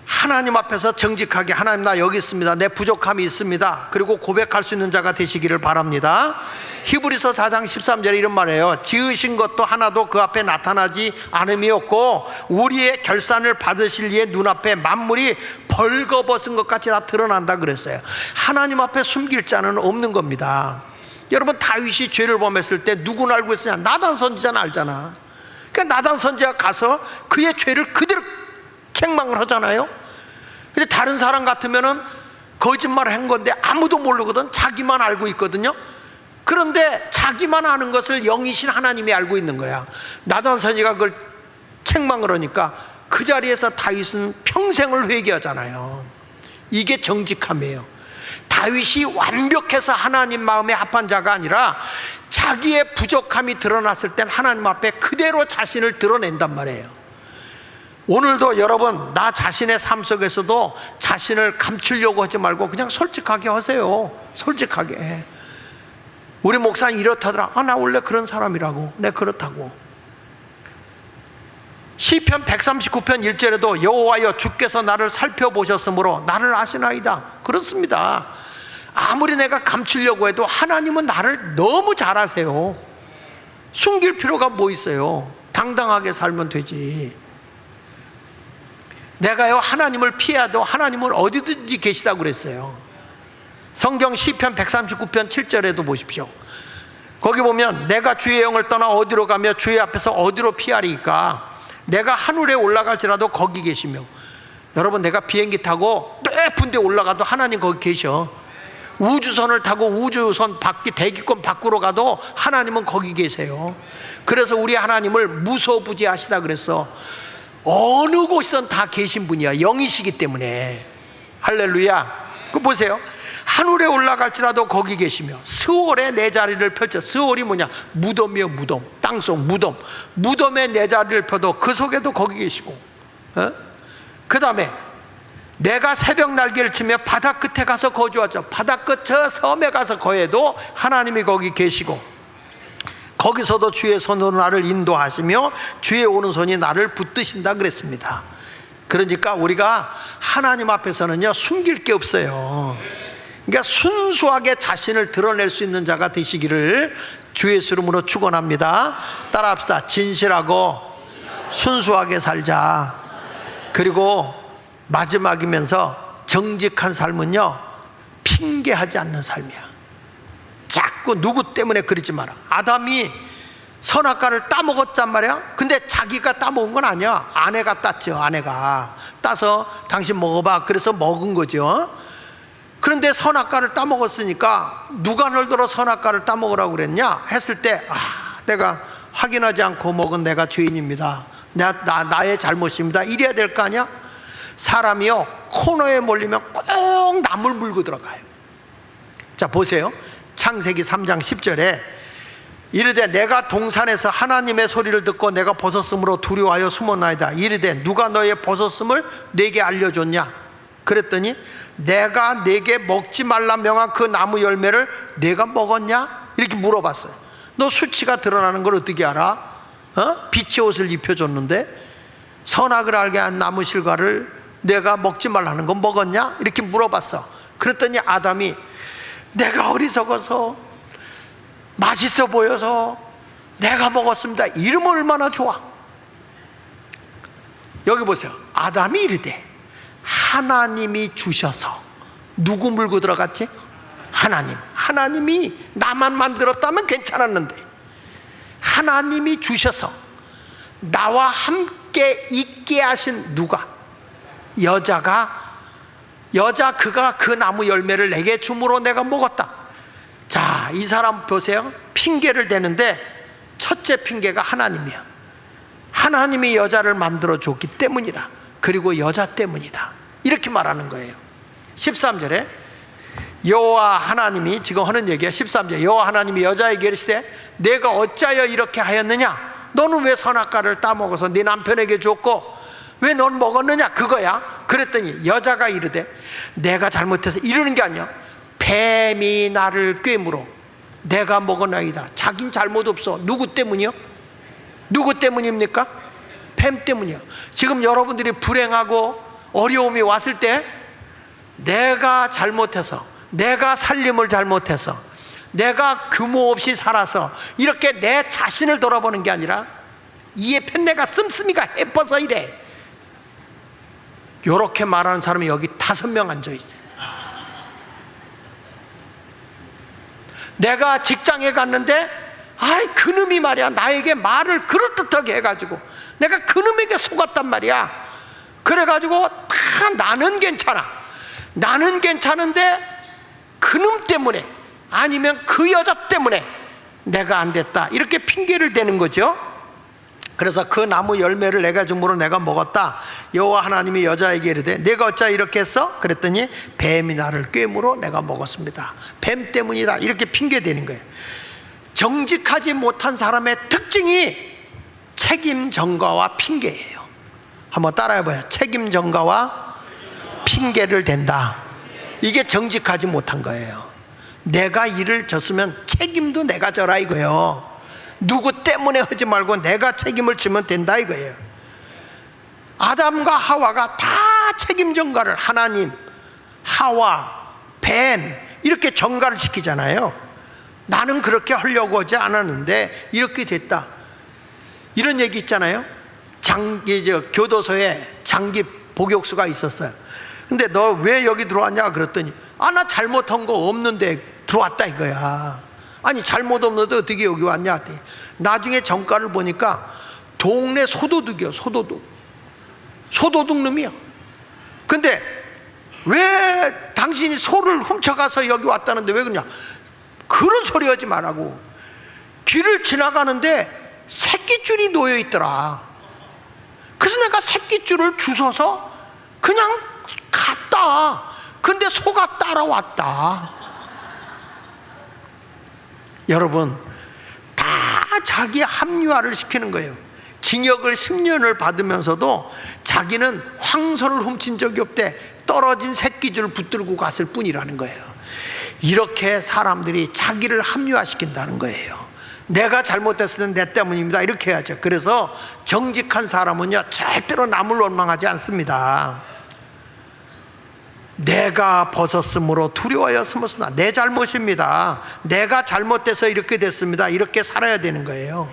하나님 앞에서 정직하게, 하나님 나 여기 있습니다, 내 부족함이 있습니다, 그리고 고백할 수 있는 자가 되시기를 바랍니다. 히브리서 4장 13절에 이런 말이에요. 지으신 것도 하나도 그 앞에 나타나지 않음이 없고 우리의 결산을 받으실 이의 눈앞에 만물이 벌거벗은 것 같이 다 드러난다 그랬어요. 하나님 앞에 숨길 자는 없는 겁니다. 여러분, 다윗이 죄를 범했을 때 누구는 알고 있으냐? 나단 선지자는 알잖아. 그러니까 나단 선지자가 가서 그의 죄를 그대로 책망을 하잖아요. 근데 다른 사람 같으면은 거짓말을 한 건데 아무도 모르거든. 자기만 알고 있거든요. 그런데 자기만 아는 것을 영이신 하나님이 알고 있는 거야. 나단 선지자가 그걸 책망을 하니까 그 자리에서 다윗은 평생을 회개하잖아요. 이게 정직함이에요. 다윗이 완벽해서 하나님 마음에 합한 자가 아니라 자기의 부족함이 드러났을 땐 하나님 앞에 그대로 자신을 드러낸단 말이에요. 오늘도 여러분, 나 자신의 삶 속에서도 자신을 감추려고 하지 말고 그냥 솔직하게 하세요. 솔직하게. 우리 목사님 이렇다더라. 나 원래 그런 사람이라고. 내 그렇다고. 시편 139편 1절에도 여호와여 주께서 나를 살펴보셨으므로 나를 아시나이다. 그렇습니다. 아무리 내가 감추려고 해도 하나님은 나를 너무 잘 아세요. 숨길 필요가 뭐 있어요. 당당하게 살면 되지. 내가요 하나님을 피해도 하나님은 어디든지 계시다고 그랬어요. 성경 시편 139편 7절에도 보십시오. 거기 보면 내가 주의 영을 떠나 어디로 가며 주의 앞에서 어디로 피하리까? 내가 하늘에 올라갈지라도 거기 계시며. 여러분, 내가 비행기 타고 높은 데 올라가도 하나님 거기 계셔. 우주선을 타고 우주선 밖에 대기권 밖으로 가도 하나님은 거기 계세요. 그래서 우리 하나님을 무소부지하시다 그랬어. 어느 곳이든 다 계신 분이야. 영이시기 때문에. 할렐루야. 그 보세요. 하늘에 올라갈지라도 거기 계시며 스월에 내 자리를 펼쳐. 스월이 뭐냐? 무덤이요, 무덤. 땅속 무덤. 무덤에 내 자리를 펴도 그 속에도 거기 계시고, 그 다음에 내가 새벽 날개를 치며 바다 끝에 가서 거주하죠. 바다 끝 저 섬에 가서 거해도 하나님이 거기 계시고, 거기서도 주의 손으로 나를 인도하시며 주의 오른손이 나를 붙드신다 그랬습니다. 그러니까 우리가 하나님 앞에서는요, 숨길 게 없어요. 그러니까 순수하게 자신을 드러낼 수 있는 자가 되시기를 주 예수 이름으로 축원합니다. 따라합시다. 진실하고 순수하게 살자. 그리고 마지막이면서 정직한 삶은요, 핑계하지 않는 삶이야. 자꾸 누구 때문에 그러지 마라. 아담이 선악과를 따먹었단 말이야. 근데 자기가 따먹은 건 아니야. 아내가 땄죠. 아내가 따서 당신 먹어봐. 그래서 먹은 거죠. 그런데 선악과를 따먹었으니까 누가 널 들어 선악과를 따먹으라고 그랬냐 했을 때, 내가 확인하지 않고 먹은 내가 죄인입니다. 나의 잘못입니다. 이래야 될 거 아니야? 사람이요, 코너에 몰리면 꼭 남을 물고 들어가요. 자, 보세요. 창세기 3장 10절에 이르되 내가 동산에서 하나님의 소리를 듣고 내가 벗었으므로 두려워하여 숨었나이다. 이르되 누가 너의 벗었음을 내게 알려줬냐? 그랬더니 내가 내게 먹지 말라 명한 그 나무 열매를 내가 먹었냐? 이렇게 물어봤어요. 너 수치가 드러나는 걸 어떻게 알아? 빛의 옷을 입혀줬는데 선악을 알게 한 나무 실과를 내가 먹지 말라는 건 먹었냐? 이렇게 물어봤어. 그랬더니 아담이 내가 어리석어서 맛있어 보여서 내가 먹었습니다. 이러면 얼마나 좋아. 여기 보세요. 아담이 이르되 하나님이 주셔서. 누구 물고 들어갔지? 하나님. 하나님이 나만 만들었다면 괜찮았는데 하나님이 주셔서 나와 함께 있게 하신 누가? 여자 그가 그 나무 열매를 내게 주므로 내가 먹었다. 자, 이 사람 보세요. 핑계를 대는데 첫째 핑계가 하나님이야. 하나님이 여자를 만들어 줬기 때문이라. 그리고 여자 때문이다. 이렇게 말하는 거예요. 13절에 여호와 하나님이 지금 하는 얘기야. 13절 여호와 하나님이 여자에게 이르시되 내가 어찌하여 이렇게 하였느냐? 너는 왜 선악과를 따먹어서 네 남편에게 줬고 왜 넌 먹었느냐? 그거야. 그랬더니 여자가 이르되 내가 잘못해서 이러는 게 아니야. 뱀이 나를 꿰물어 내가 먹었나이다. 자긴 잘못 없어. 누구 때문이요? 누구 때문입니까? 뱀 때문이요. 지금 여러분들이 불행하고 어려움이 왔을 때 내가 잘못해서, 내가 살림을 잘못해서, 내가 규모 없이 살아서 이렇게 내 자신을 돌아보는 게 아니라 이에 펜내가 씀씀이가 해퍼서 이래. 이렇게 말하는 사람이 여기 5명 앉아 있어요. 내가 직장에 갔는데 그놈이 말이야 나에게 말을 그럴듯하게 해가지고 내가 그놈에게 속았단 말이야. 그래가지고 다 나는 괜찮아. 나는 괜찮은데 그놈 때문에 아니면 그 여자 때문에 내가 안 됐다. 이렇게 핑계를 대는 거죠. 그래서 그 나무 열매를 내가 줌으로 내가 먹었다. 여호와 하나님이 여자에게 이르되 내가 어찌 이렇게 했어? 그랬더니 뱀이 나를 꿰물어 내가 먹었습니다. 뱀 때문이다. 이렇게 핑계대는 거예요. 정직하지 못한 사람의 특징이 책임 전가와 핑계예요. 한번 따라해봐요. 책임 전가와 핑계를 댄다. 이게 정직하지 못한 거예요. 내가 일을 졌으면 책임도 내가 져라 이거예요. 누구 때문에 하지 말고 내가 책임을 지면 된다 이거예요. 아담과 하와가 다 책임 전가를 하나님, 하와, 뱀 이렇게 전가를 시키잖아요. 나는 그렇게 하려고 하지 않았는데 이렇게 됐다. 이런 얘기 있잖아요. 교도소에 장기 복역수가 있었어요. 근데 너 왜 여기 들어왔냐 그랬더니 나 잘못한 거 없는데 들어왔다 이거야. 아니 잘못 없는데 어떻게 여기 왔냐 했더니 나중에 정가를 보니까 동네 소도둑이야. 소도둑 놈이야. 근데 왜 당신이 소를 훔쳐가서 여기 왔다는데 왜 그러냐. 그런 소리 하지 말라고. 길을 지나가는데 새끼줄이 놓여 있더라. 그래서 내가 새끼줄을 주워서 그냥 갔다. 근데 소가 따라왔다. 여러분, 다 자기 합리화를 시키는 거예요. 징역을 10년을 받으면서도 자기는 황소를 훔친 적이 없대. 떨어진 새끼줄을 붙들고 갔을 뿐이라는 거예요. 이렇게 사람들이 자기를 합리화시킨다는 거예요. 내가 잘못했을 때 내 때문입니다 이렇게 해야죠. 그래서 정직한 사람은요 절대로 남을 원망하지 않습니다. 내가 벗었으므로 두려워하여 숨었습니다. 내 잘못입니다. 내가 잘못돼서 이렇게 됐습니다. 이렇게 살아야 되는 거예요.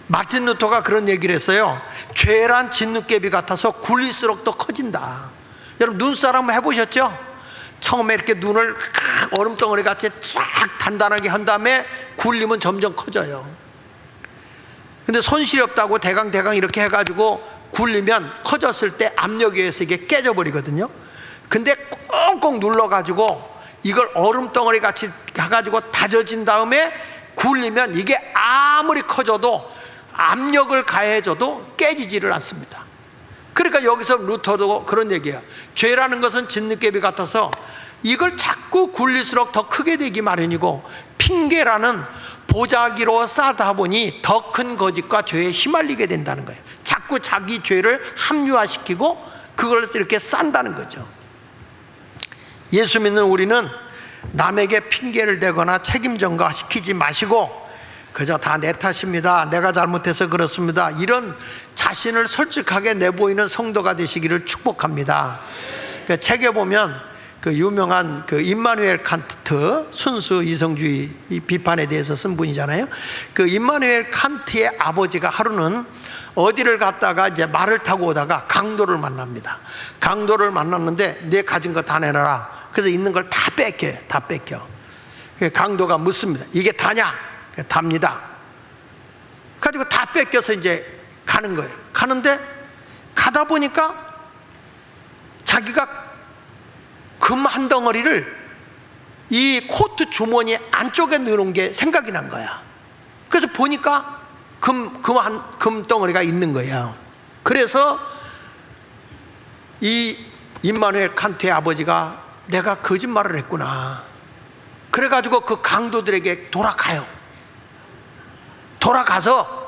마틴 루터가 그런 얘기를 했어요. 죄란 진눈깨비 같아서 굴릴수록 더 커진다. 여러분 눈싸움 해보셨죠? 처음에 이렇게 눈을 얼음덩어리 같이 쫙 단단하게 한 다음에 굴리면 점점 커져요. 근데 손실이 없다고 대강 이렇게 해가지고 굴리면 커졌을 때 압력에 의해서 이게 깨져버리거든요. 근데 꽁꽁 눌러가지고 이걸 얼음덩어리 같이 해가지고 다져진 다음에 굴리면 이게 아무리 커져도 압력을 가해줘도 깨지지를 않습니다. 그러니까 여기서 루터도 그런 얘기예요. 죄라는 것은 진눈깨비 같아서 이걸 자꾸 굴릴수록 더 크게 되기 마련이고, 핑계라는 보자기로 싸다 보니 더 큰 거짓과 죄에 휘말리게 된다는 거예요. 자꾸 자기 죄를 합리화시키고 그걸 이렇게 싼다는 거죠. 예수 믿는 우리는 남에게 핑계를 대거나 책임 전가시키지 마시고 그저 다 내 탓입니다, 내가 잘못해서 그렇습니다, 이런 자신을 솔직하게 내보이는 성도가 되시기를 축복합니다. 그 책에 보면 그 유명한 그 임마누엘 칸트, 순수 이성주의 비판에 대해서 쓴 분이잖아요. 그 임마누엘 칸트의 아버지가 하루는 어디를 갔다가 이제 말을 타고 오다가 강도를 만납니다. 강도를 만났는데 내 가진 거 다 내놔라. 그래서 있는 걸 다 뺏겨요. 다 뺏겨. 강도가 묻습니다. 이게 다냐? 답니다. 가지고 다 뺏겨서 이제 가는 거예요. 가는데 가다 보니까 자기가 금 한 덩어리를 이 코트 주머니 안쪽에 넣어놓은 게 생각이 난 거야. 그래서 보니까 금 덩어리가 있는 거예요. 그래서 이 임마누엘 칸트의 아버지가 내가 거짓말을 했구나. 그래가지고 그 강도들에게 돌아가서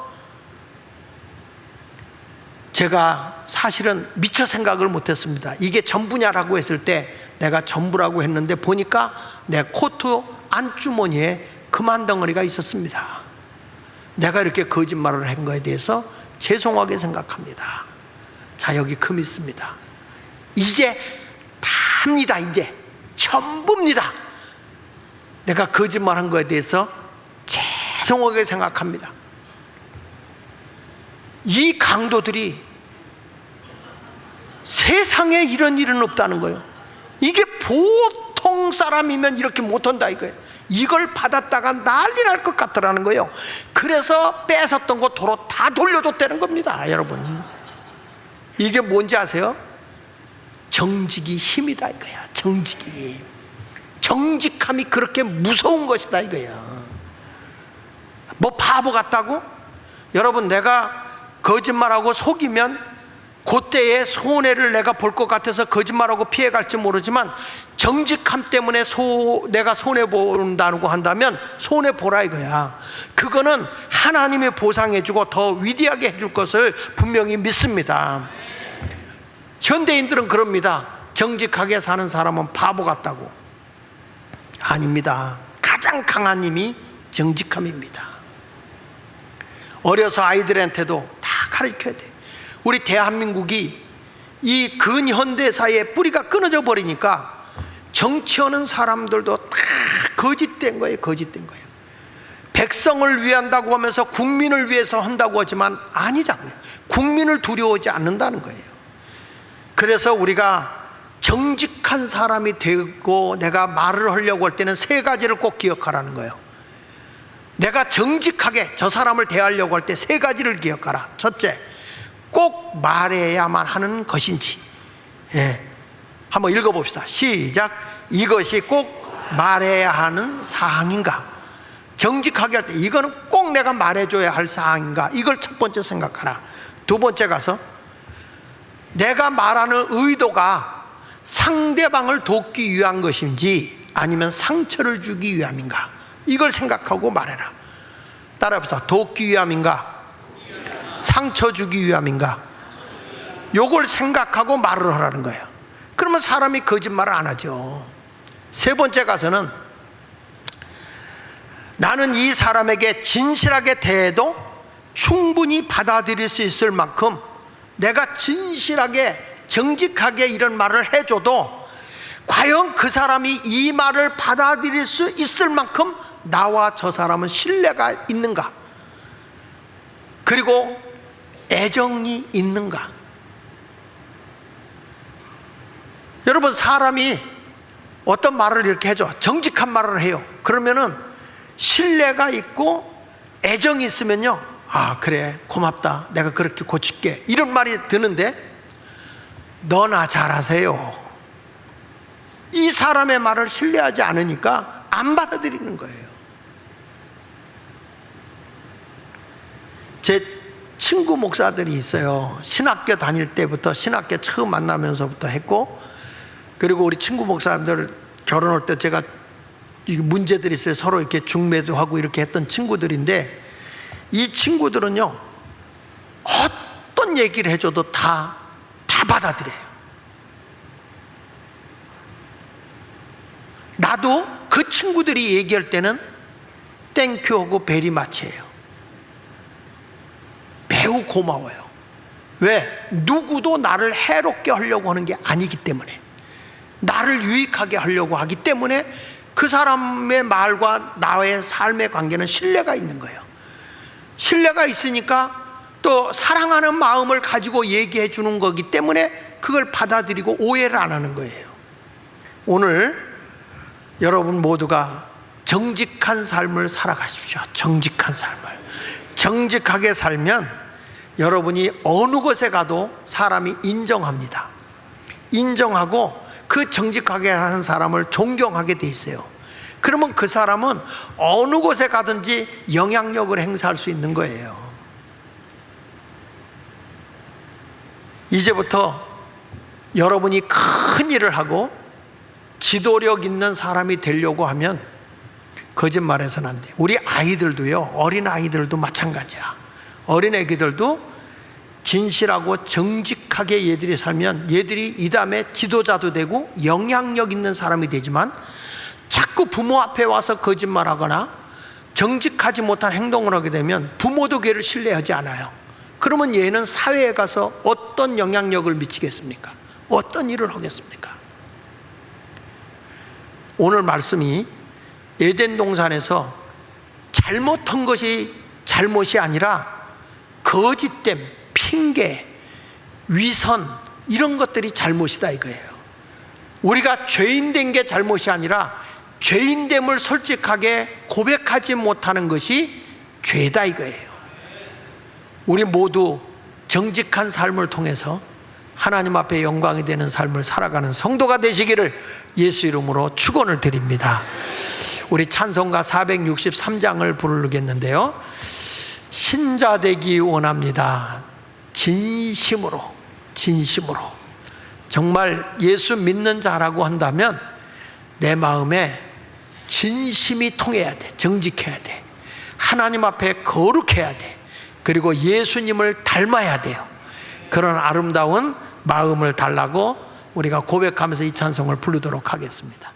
제가 사실은 미처 생각을 못했습니다. 이게 전부냐라고 했을 때 내가 전부라고 했는데 보니까 내 코트 안주머니에 금 한 덩어리가 있었습니다. 내가 이렇게 거짓말을 한 거에 대해서 죄송하게 생각합니다. 자, 여기 금 있습니다. 이제 답니다. 이제 전부입니다. 내가 거짓말한 거에 대해서 죄송하게 생각합니다. 이 강도들이 세상에 이런 일은 없다는 거예요. 이게 보통 사람이면 이렇게 못한다 이거예요. 이걸 받았다가 난리 날 것 같더라는 거예요. 그래서 뺏었던 거 도로 다 돌려줬다는 겁니다. 여러분, 이게 뭔지 아세요? 정직이 힘이다 이거야. 정직함이 그렇게 무서운 것이다 이거야. 뭐 바보 같다고? 여러분, 내가 거짓말하고 속이면 그때의 손해를 내가 볼 것 같아서 거짓말하고 피해갈지 모르지만 정직함 때문에 내가 손해본다고 한다면 손해보라 이거야. 그거는 하나님이 보상해주고 더 위대하게 해줄 것을 분명히 믿습니다. 현대인들은 그럽니다. 정직하게 사는 사람은 바보 같다고. 아닙니다. 가장 강한 힘이 정직함입니다. 어려서 아이들한테도 다 가르쳐야 돼. 우리 대한민국이 이 근현대사의 뿌리가 끊어져 버리니까 정치하는 사람들도 다 거짓된 거예요. 백성을 위한다고 하면서 국민을 위해서 한다고 하지만 아니잖아요. 국민을 두려워하지 않는다는 거예요. 그래서 우리가 정직한 사람이 되고 내가 말을 하려고 할 때는 세 가지를 꼭 기억하라는 거예요. 내가 정직하게 저 사람을 대하려고 할 때 세 가지를 기억하라. 첫째, 꼭 말해야만 하는 것인지. 한번 읽어봅시다. 시작. 이것이 꼭 말해야 하는 사항인가? 정직하게 할 때 이거는 꼭 내가 말해줘야 할 사항인가? 이걸 첫 번째 생각하라. 두 번째 가서 내가 말하는 의도가 상대방을 돕기 위한 것인지 아니면 상처를 주기 위함인가? 이걸 생각하고 말해라. 따라해보세요. 돕기 위함인가? 상처 주기 위함인가? 요걸 생각하고 말을 하라는 거예요. 그러면 사람이 거짓말을 안 하죠. 세 번째 가서는 나는 이 사람에게 진실하게 대해도 충분히 받아들일 수 있을 만큼 내가 진실하게 정직하게 이런 말을 해줘도 과연 그 사람이 이 말을 받아들일 수 있을 만큼 나와 저 사람은 신뢰가 있는가? 그리고 애정이 있는가? 여러분, 사람이 어떤 말을 이렇게 해줘, 정직한 말을 해요. 그러면은 신뢰가 있고 애정이 있으면요, 아 그래 고맙다, 내가 그렇게 고칠게, 이런 말이 드는데 너나 잘하세요, 이 사람의 말을 신뢰하지 않으니까 안 받아들이는 거예요. 제 친구 목사들이 있어요. 신학교 다닐 때부터, 신학교 처음 만나면서부터 했고, 그리고 우리 친구 목사님들 결혼할 때 제가 문제들이 있어요. 서로 이렇게 중매도 하고 이렇게 했던 친구들인데, 이 친구들은요 어떤 얘기를 해줘도 다 받아들여요. 나도 그 친구들이 얘기할 때는 땡큐 하고 베리마치예요. 매우 고마워요. 왜? 누구도 나를 해롭게 하려고 하는 게 아니기 때문에, 나를 유익하게 하려고 하기 때문에 그 사람의 말과 나의 삶의 관계는 신뢰가 있는 거예요. 신뢰가 있으니까 또 사랑하는 마음을 가지고 얘기해 주는 거기 때문에 그걸 받아들이고 오해를 안 하는 거예요. 오늘 여러분 모두가 정직한 삶을 살아가십시오. 정직한 삶을. 정직하게 살면 여러분이 어느 곳에 가도 사람이 인정합니다. 인정하고 그 정직하게 하는 사람을 존경하게 돼 있어요. 그러면 그 사람은 어느 곳에 가든지 영향력을 행사할 수 있는 거예요. 이제부터 여러분이 큰 일을 하고 지도력 있는 사람이 되려고 하면 거짓말해서는 안 돼요. 우리 아이들도요, 어린 아이들도 마찬가지야. 어린 애기들도 진실하고 정직하게 얘들이 살면 얘들이 이 다음에 지도자도 되고 영향력 있는 사람이 되지만, 자꾸 부모 앞에 와서 거짓말하거나 정직하지 못한 행동을 하게 되면 부모도 걔를 신뢰하지 않아요. 그러면 얘는 사회에 가서 어떤 영향력을 미치겠습니까? 어떤 일을 하겠습니까? 오늘 말씀이 에덴 동산에서 잘못한 것이 잘못이 아니라 거짓됨, 핑계, 위선, 이런 것들이 잘못이다 이거예요. 우리가 죄인된 게 잘못이 아니라 죄인됨을 솔직하게 고백하지 못하는 것이 죄다 이거예요. 우리 모두 정직한 삶을 통해서 하나님 앞에 영광이 되는 삶을 살아가는 성도가 되시기를 예수 이름으로 축원을 드립니다. 우리 찬송가 463장을 부르겠는데요, 신자 되기 원합니다. 진심으로, 진심으로. 정말 예수 믿는 자라고 한다면 내 마음에 진심이 통해야 돼. 정직해야 돼. 하나님 앞에 거룩해야 돼. 그리고 예수님을 닮아야 돼요. 그런 아름다운 마음을 달라고 우리가 고백하면서 이 찬송을 부르도록 하겠습니다.